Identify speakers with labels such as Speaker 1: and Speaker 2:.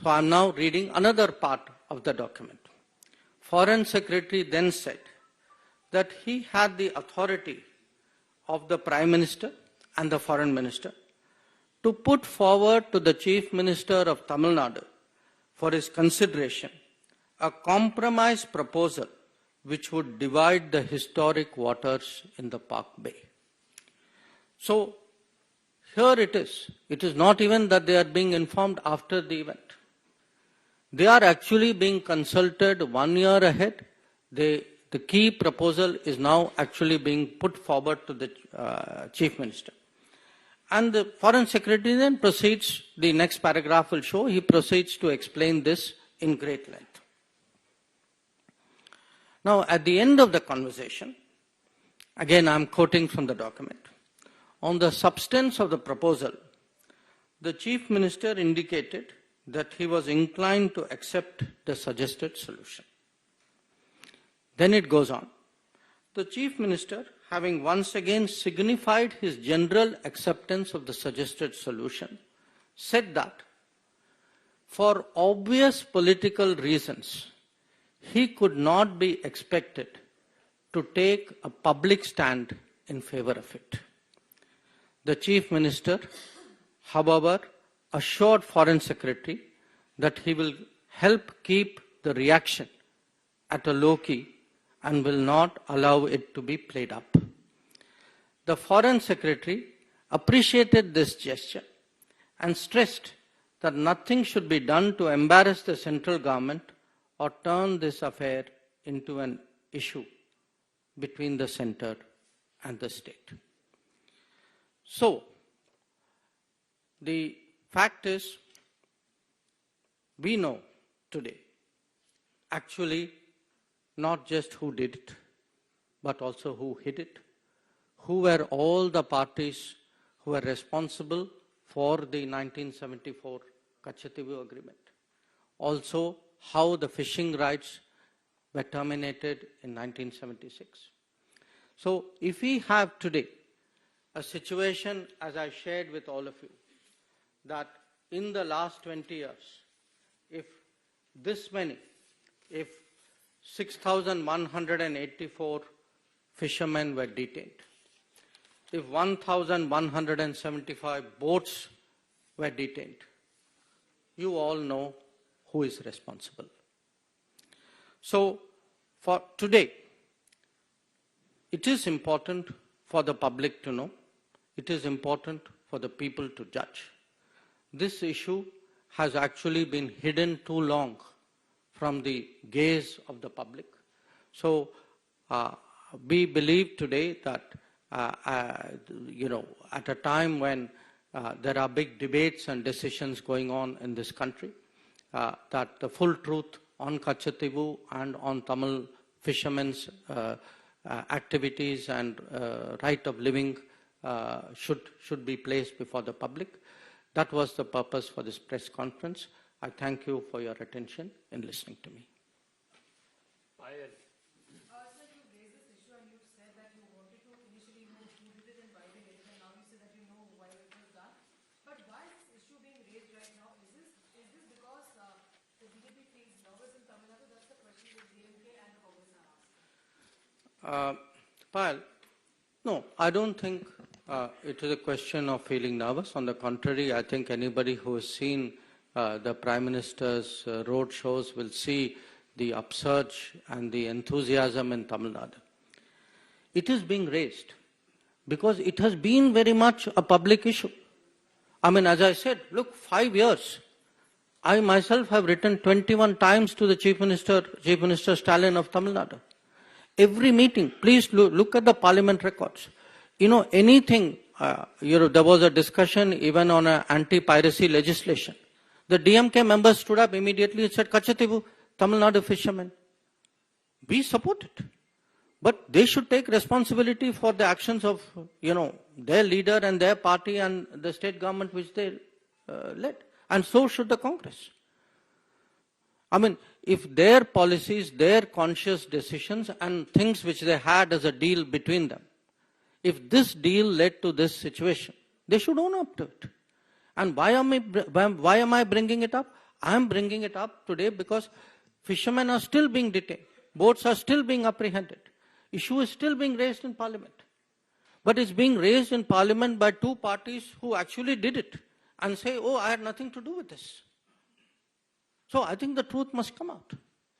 Speaker 1: So I am now reading another part of the document. Foreign Secretary then said that he had the authority of the Prime Minister and the Foreign Minister to put forward to the Chief Minister of Tamil Nadu for his consideration a compromise proposal which would divide the historic waters in the Park Bay. So here it is. It is not even that they are being informed after the event. They are actually being consulted 1 year ahead. The key proposal is now actually being put forward to the Chief Minister. And the Foreign Secretary then proceeds, the next paragraph will show, he proceeds to explain this in great length. Now, at the end of the conversation, again I am quoting from the document, on the substance of the proposal, the Chief Minister indicated that he was inclined to accept the suggested solution. Then it goes on. The Chief Minister, having once again signified his general acceptance of the suggested solution, said that for obvious political reasons, he could not be expected to take a public stand in favor of it. The Chief Minister, however, assured Foreign Secretary that he will help keep the reaction at a low key and will not allow it to be played up. The Foreign Secretary appreciated this gesture and stressed that nothing should be done to embarrass the central government or turn this affair into an issue between the center and the state. So, the fact is, we know today actually not just who did it, but also who hid it, who were all the parties who were responsible for the 1974 Katchatheevu agreement. Also, how the fishing rights were terminated in 1976. So, if we have today a situation, as I shared with all of you, that in the last 20 years, if this many, if 6,184 fishermen were detained, if 1,175 boats were detained, you all know who is responsible. So, for today, it is important for the public to know, it is important for the people to judge. This issue has actually been hidden too long from the gaze of the public. So, we believe today that, at a time when there are big debates and decisions going on in this country, that the full truth on Katchatheevu and on Tamil fishermen's activities and right of living should be placed before the public. That was the purpose for this press conference. I thank you for your attention in listening to me.
Speaker 2: Sir, you raised this issue and you said that you wanted to initially know who did it and why they did it, and now you say that you know why it was done. But why is this issue being raised right now? Is this because the BJP feels nervous in Tamil Nadu? That's the question that DMK and Congress are asking.
Speaker 1: Payal, no, I don't think it is a question of feeling nervous. On the contrary, I think anybody who has seen the Prime Minister's road shows will see the upsurge and the enthusiasm in Tamil Nadu. It is being raised because it has been very much a public issue. I mean, as I said, look, 5 years. I myself have written 21 times to the Chief Minister Stalin of Tamil Nadu. Every meeting, please look at the parliament records. Anything, there was a discussion even on an anti-piracy legislation. The DMK members stood up immediately and said, Katchatheevu, Tamil Nadu fishermen. We support it. But they should take responsibility for the actions of, their leader and their party and the state government which they led. And so should the Congress. I mean, if their policies, their conscious decisions and things which they had as a deal between them, if this deal led to this situation, they should own up to it. And why am I bringing it up? I am bringing it up today because fishermen are still being detained. Boats are still being apprehended. Issue is still being raised in Parliament. But it's being raised in Parliament by two parties who actually did it and say, oh, I had nothing to do with this. So I think the truth must come out.